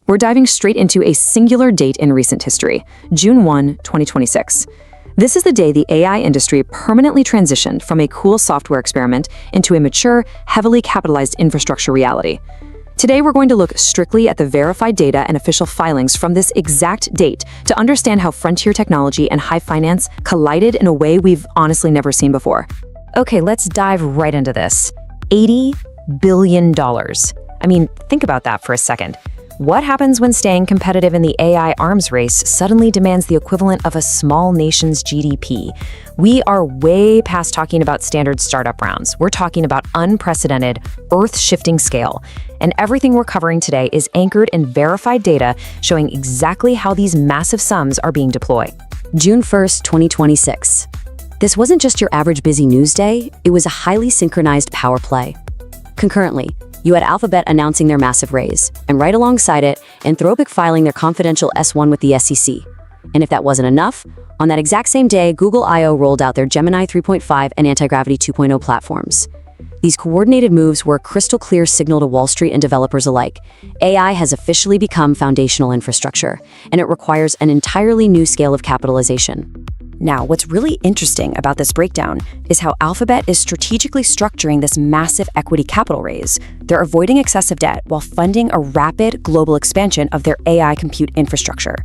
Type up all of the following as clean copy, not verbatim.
We're diving straight into a singular date in recent history, June 1, 2026. This is the day the AI industry permanently transitioned from a cool software experiment into a mature, heavily capitalized infrastructure reality. Today, we're going to look strictly at the verified data and official filings from this exact date to understand how frontier technology and high finance collided in a way we've honestly never seen before. Okay, let's dive right into this. $80 billion. I mean, think about that for a second. What happens when staying competitive in the AI arms race suddenly demands the equivalent of a small nation's GDP? We are way past talking about standard startup rounds. We're talking about unprecedented, earth-shifting scale. And everything we're covering today is anchored in verified data showing exactly how these massive sums are being deployed. June 1st, 2026. This wasn't just your average busy news day, it was a highly synchronized power play. Concurrently, you had Alphabet announcing their massive raise, and right alongside it, Anthropic filing their confidential S1 with the SEC. And if that wasn't enough, on that exact same day, Google I.O. rolled out their Gemini 3.5 and Antigravity 2.0 platforms. These coordinated moves were a crystal clear signal to Wall Street and developers alike. AI has officially become foundational infrastructure, and it requires an entirely new scale of capitalization. Now, what's really interesting about this breakdown is how Alphabet is strategically structuring this massive equity capital raise. They're avoiding excessive debt while funding a rapid global expansion of their AI compute infrastructure.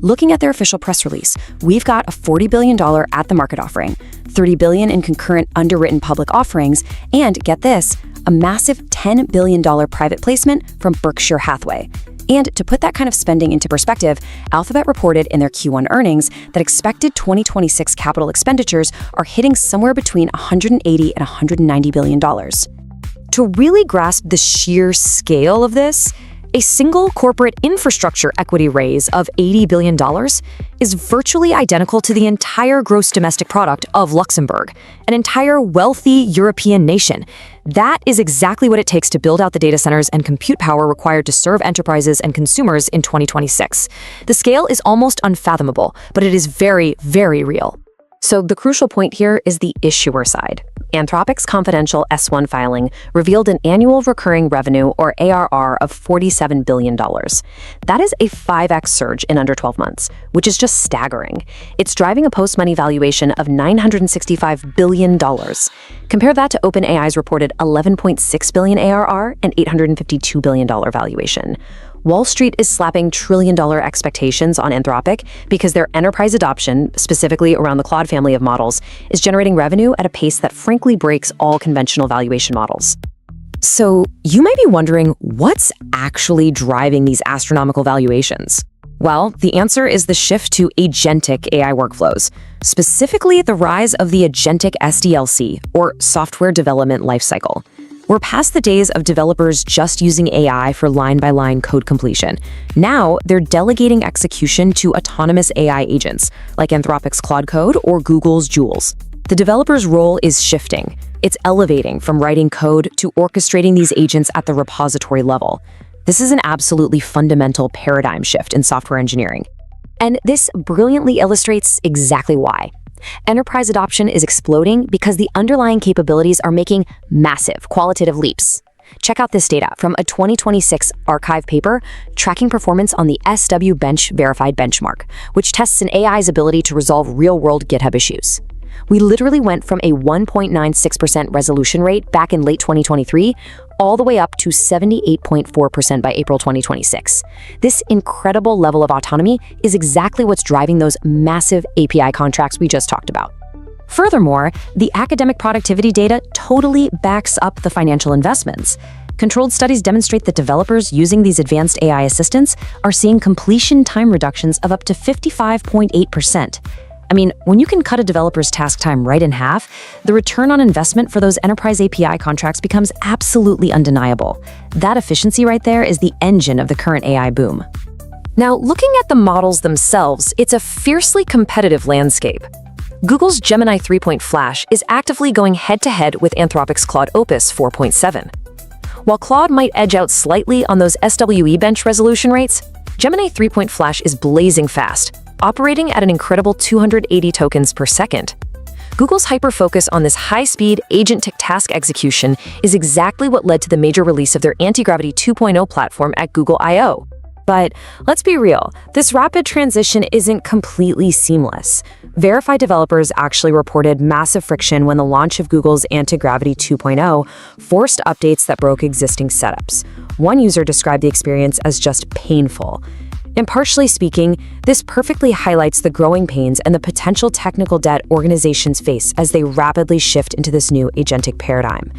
Looking at their official press release, we've got a $40 billion at-the-market offering, $30 billion in concurrent underwritten public offerings, and get this, a massive $10 billion private placement from Berkshire Hathaway. And to put that kind of spending into perspective, Alphabet reported in their Q1 earnings that expected 2026 capital expenditures are hitting somewhere between $180 and $190 billion. To really grasp the sheer scale of this, a single corporate infrastructure equity raise of $80 billion is virtually identical to the entire gross domestic product of Luxembourg, an entire wealthy European nation. That is exactly what it takes to build out the data centers and compute power required to serve enterprises and consumers in 2026. The scale is almost unfathomable, but it is very, very real. So the crucial point here is the issuer side. Anthropic's confidential S1 filing revealed an annual recurring revenue, or ARR, of $47 billion. That is a 5x surge in under 12 months, which is just staggering. It's driving a post-money valuation of $965 billion. Compare that to OpenAI's reported $11.6 billion ARR and $852 billion valuation. Wall Street is slapping trillion-dollar expectations on Anthropic because their enterprise adoption, specifically around the Claude family of models, is generating revenue at a pace that frankly breaks all conventional valuation models. So you might be wondering, what's actually driving these astronomical valuations? Well, the answer is the shift to agentic AI workflows, specifically the rise of the agentic SDLC, or Software Development Lifecycle. We're past the days of developers just using AI for line-by-line code completion. Now, they're delegating execution to autonomous AI agents, like Anthropic's Claude Code or Google's Jules. The developer's role is shifting. It's elevating from writing code to orchestrating these agents at the repository level. This is an absolutely fundamental paradigm shift in software engineering. And this brilliantly illustrates exactly why. Enterprise adoption is exploding because the underlying capabilities are making massive qualitative leaps. Check out this data from a 2026 archive paper tracking performance on the SW Bench verified benchmark, which tests an AI's ability to resolve real-world GitHub issues. We literally went from a 1.96% resolution rate back in late 2023 all the way up to 78.4% by April 2026. This incredible level of autonomy is exactly what's driving those massive API contracts we just talked about. Furthermore, the academic productivity data totally backs up the financial investments. Controlled studies demonstrate that developers using these advanced AI assistants are seeing completion time reductions of up to 55.8%. I mean, when you can cut a developer's task time right in half, the return on investment for those enterprise API contracts becomes absolutely undeniable. That efficiency right there is the engine of the current AI boom. Now, looking at the models themselves, it's a fiercely competitive landscape. Google's Gemini 3. Flash is actively going head-to-head with Anthropic's Claude Opus 4.7. While Claude might edge out slightly on those SWE bench resolution rates, Gemini 3. Flash is blazing fast, operating at an incredible 280 tokens per second. Google's hyper-focus on this high-speed, agentic task execution is exactly what led to the major release of their Antigravity 2.0 platform at Google I.O. But let's be real, this rapid transition isn't completely seamless. Verified developers actually reported massive friction when the launch of Google's Antigravity 2.0 forced updates that broke existing setups. One user described the experience as just painful. Impartially speaking, this perfectly highlights the growing pains and the potential technical debt organizations face as they rapidly shift into this new agentic paradigm.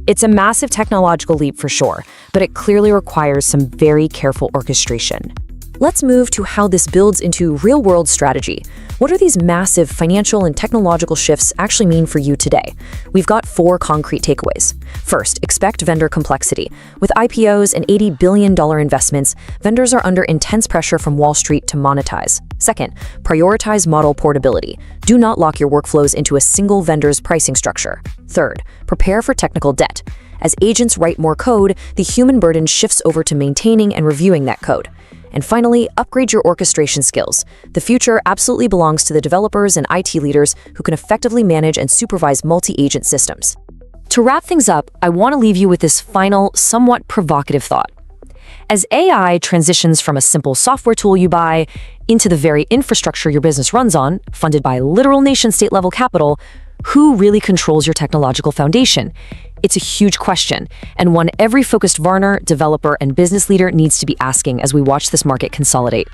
It's a massive technological leap for sure, but it clearly requires some very careful orchestration. Let's move to how this builds into real-world strategy. What do these massive financial and technological shifts actually mean for you today? We've got 4 concrete takeaways. First, expect vendor complexity. With IPOs and $80 billion investments, vendors are under intense pressure from Wall Street to monetize. Second, prioritize model portability. Do not lock your workflows into a single vendor's pricing structure. Third, prepare for technical debt. As agents write more code, the human burden shifts over to maintaining and reviewing that code. And finally, upgrade your orchestration skills. The future absolutely belongs to the developers and IT leaders who can effectively manage and supervise multi-agent systems. To wrap things up, I want to leave you with this final, somewhat provocative thought. As AI transitions from a simple software tool you buy into the very infrastructure your business runs on, funded by literal nation-state level capital, who really controls your technological foundation? It's a huge question, and one every focused Varner, developer, and business leader needs to be asking as we watch this market consolidate.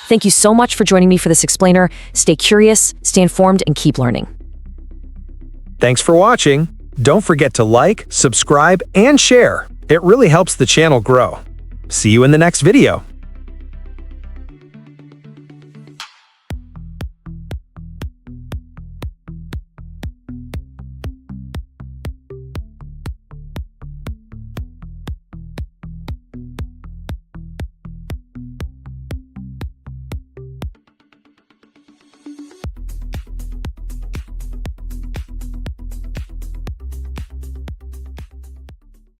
Thank you so much for joining me for this explainer. Stay curious, stay informed, and keep learning. Thanks for watching. Don't forget to like, subscribe, and share. It really helps the channel grow. See you in the next video.